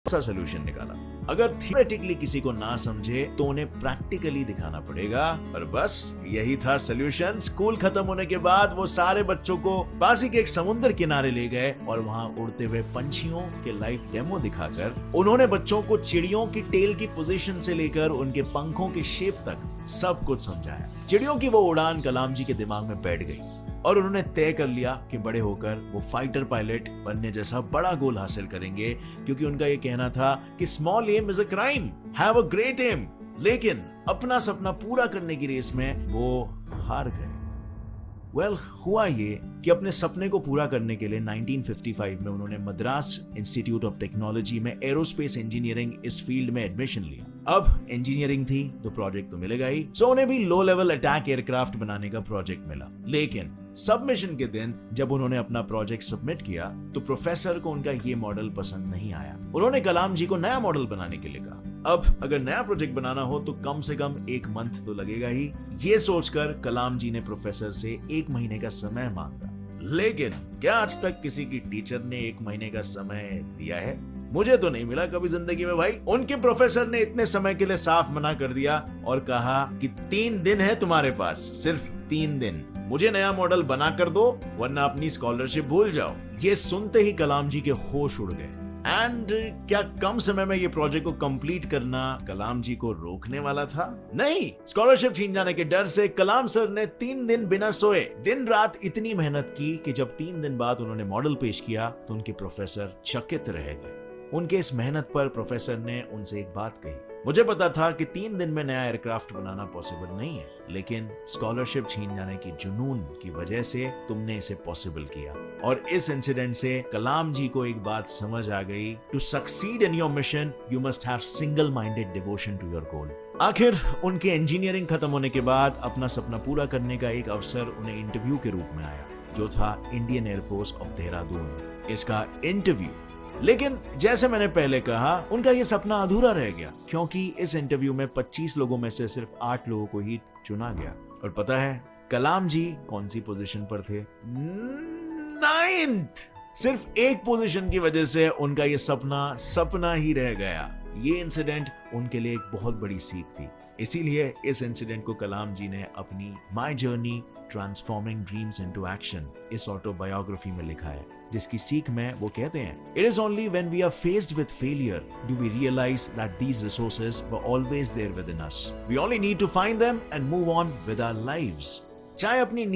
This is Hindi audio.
सा सोल्यूशन निकाला। अगर थियोरेटिकली किसी को ना समझे तो उन्हें प्रैक्टिकली दिखाना पड़ेगा। और बस यही था सोल्यूशन। स्कूल खत्म होने के बाद वो सारे बच्चों को पासी के एक समुद्र किनारे ले गए और वहां उड़ते हुए पंछियों के लाइव डेमो दिखाकर उन्होंने बच्चों को चिड़ियों की टेल की पोजीशन से लेकर उनके पंखों के शेप तक सब कुछ समझाया। चिड़ियों की वो उड़ान कलाम जी के दिमाग में बैठ गई और उन्होंने तय कर लिया कि बड़े होकर वो फाइटर पायलट बनने जैसा बड़ा गोल हासिल करेंगे, क्योंकि उनका ये कहना था कि small aim is a crime, have a great aim. लेकिन अपना सपना पूरा करने की रेस में वो हार गए। हुआ ये कि अपने सपने को पूरा करने के लिए 1955 में उन्होंने मद्रास इंस्टीट्यूट ऑफ टेक्नोलॉजी में एरोस्पेस इंजीनियरिंग इस फील्ड में एडमिशन लिया। अब इंजीनियरिंग थी तो प्रोजेक्ट तो मिलेगा ही, सो उन्हें भी लो लेवल अटैक एयरक्राफ्ट बनाने का प्रोजेक्ट मिला। लेकिन सबमिशन के दिन जब उन्होंने अपना प्रोजेक्ट सबमिट किया तो प्रोफेसर को उनका ये मॉडल पसंद नहीं आया। उन्होंने कलाम जी को नया मॉडल बनाने के लिए कहा। अब अगर नया प्रोजेक्ट बनाना हो तो कम से कम 1 मंथ तो लगेगा ही। ये सोचकर कलाम जी ने प्रोफेसर से 1 महीने का समय मांगा। लेकिन क्या आज तक किसी की टीचर ने 1 महीने का समय दिया है? मुझे तो नहीं मिला कभी जिंदगी में भाई। उनके प्रोफेसर ने इतने समय के लिए साफ मना कर दिया और कहा कि 3 दिन है तुम्हारे पास, सिर्फ 3 दिन। मुझे नया मॉडल बना कर दो वरना अपनी स्कॉलरशिप भूल जाओ। ये सुनते ही कलाम जी के होश उड़ गए। एंड क्या कम समय में ये प्रोजेक्ट को कंप्लीट करना कलाम जी को रोकने वाला था? नहीं। स्कॉलरशिप छीन जाने के डर से कलाम सर ने 3 दिन बिना सोए दिन रात इतनी मेहनत की कि जब 3 दिन बाद उन्होंने मॉडल पेश किया तो उनके प्रोफेसर चकित रह गए। उनके इस मेहनत पर प्रोफेसर ने उनसे एक बात कही, मुझे पता था कि 3 दिन में नया एयरक्राफ्ट बनाना पॉसिबल नहीं है, लेकिन स्कॉलरशिप छीन जाने की जुनून की वजह से तुमने इसे पॉसिबल किया। और इस इंसिडेंट से कलाम जी को एक बात समझ आ गई, to succeed in your mission you must have single minded devotion to your goal. आखिर उनके इंजीनियरिंग खत्म होने के बाद अपना सपना पूरा करने का एक अवसर उन्हें इंटरव्यू के रूप में आया, जो था इंडियन एयरफोर्स ऑफ देहरादून। इसका इंटरव्यू, लेकिन जैसे मैंने पहले कहा उनका यह सपना अधूरा रह गया, क्योंकि इस इंटरव्यू में 25 लोगों में से सिर्फ 8 लोगों को ही चुना गया। और पता है कलाम जी कौन सी पोजीशन पर थे? 9th। सिर्फ एक पोजीशन की वजह से उनका यह सपना ही रह गया। ये इंसिडेंट उनके लिए एक बहुत बड़ी सीख थी। इसीलिए इस इंसिडेंट को कलाम जी ने अपनी my journey transforming dreams into action इस ऑटोबायोग्राफी में लिखा है, जिसकी सीख में वो कहते हैं, it is only when we are faced with failure do we realize that these resources were always there within us. We only need to find them and move on with our lives. चाहे अपनी